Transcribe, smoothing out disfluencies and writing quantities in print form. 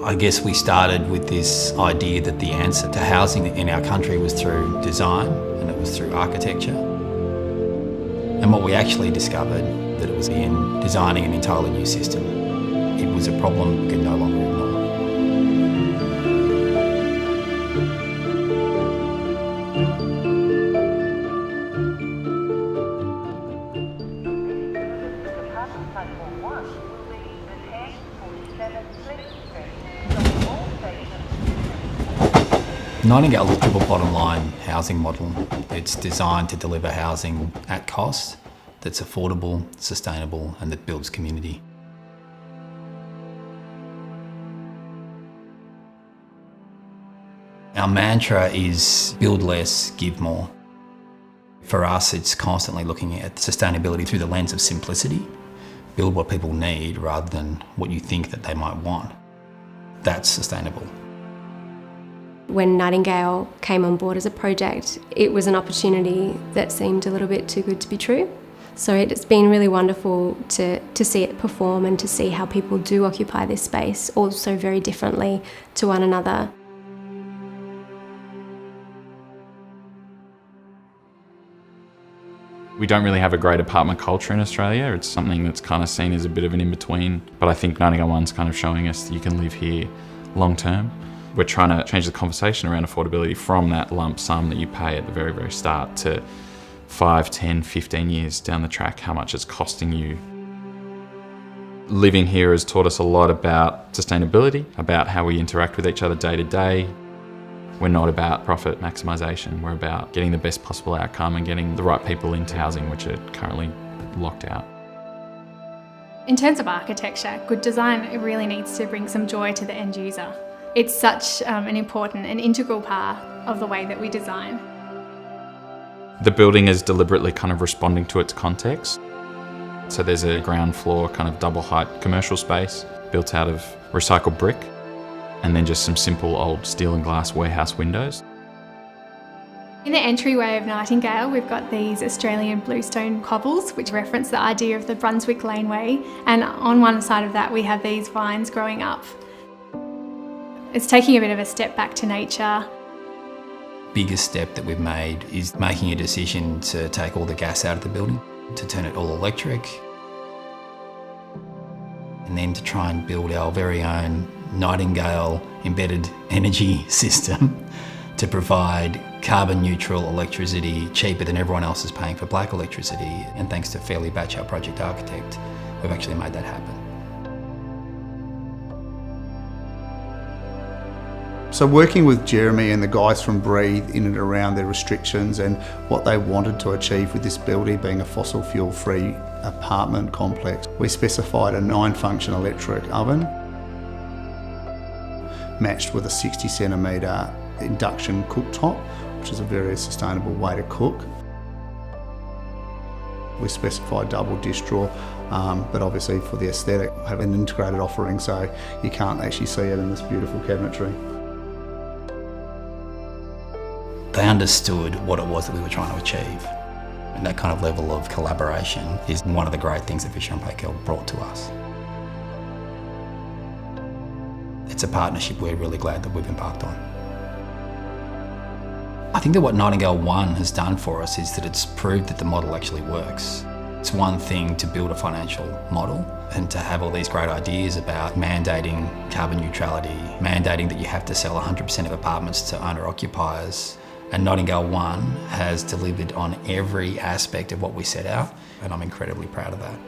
I guess we started with this idea that the answer to housing in our country was through design and it was through architecture. And what we actually discovered, that it was in designing an entirely new system. It was a problem we could no longer ignore. Nightingale is a triple bottom line housing model. It's designed to deliver housing at cost, that's affordable, sustainable, and that builds community. Our mantra is build less, give more. For us, it's constantly looking at sustainability through the lens of simplicity. Build what people need rather than what you think that they might want. That's sustainable. When Nightingale came on board as a project, it was an opportunity that seemed a little bit too good to be true. So it's been really wonderful to see it perform and to see how people do occupy this space, also very differently to one another. We don't really have a great apartment culture in Australia. It's something that's kind of seen as a bit of an in-between. But I think Nightingale One's kind of showing us that you can live here long term. We're trying to change the conversation around affordability from that lump sum that you pay at the very, very start to 5, 10, 15 years down the track, how much it's costing you. Living here has taught us a lot about sustainability, about how we interact with each other day to day. We're not about profit maximisation, we're about getting the best possible outcome and getting the right people into housing, which are currently locked out. In terms of architecture, good design, it really needs to bring some joy to the end user. It's such an important and integral part of the way that we design. The building is deliberately kind of responding to its context. So there's a ground floor kind of double height commercial space built out of recycled brick and then just some simple old steel and glass warehouse windows. In the entryway of Nightingale, we've got these Australian bluestone cobbles, which reference the idea of the Brunswick laneway. And on one side of that, we have these vines growing up. It's taking a bit of a step back to nature. Biggest step that we've made is making a decision to take all the gas out of the building, to turn it all electric, and then to try and build our very own Nightingale embedded energy system to provide carbon neutral electricity cheaper than everyone else is paying for black electricity. And thanks to FAIRLEY, our project architect, we've actually made that happen. So working with Jeremy and the guys from Breathe in and around their restrictions and what they wanted to achieve with this building being a fossil fuel free apartment complex, we specified a 9-function electric oven matched with a 60 centimetre induction cooktop, which is a very sustainable way to cook. We specified double dish drawer, but obviously for the aesthetic, have an integrated offering so you can't actually see it in this beautiful cabinetry. They understood what it was that we were trying to achieve. And that kind of level of collaboration is one of the great things that Fisher Paykel brought to us. It's a partnership we're really glad that we've embarked on. I think that what Nightingale One has done for us is that it's proved that the model actually works. It's one thing to build a financial model and to have all these great ideas about mandating carbon neutrality, mandating that you have to sell 100% of apartments to owner-occupiers. And Nightingale One has delivered on every aspect of what we set out, and I'm incredibly proud of that.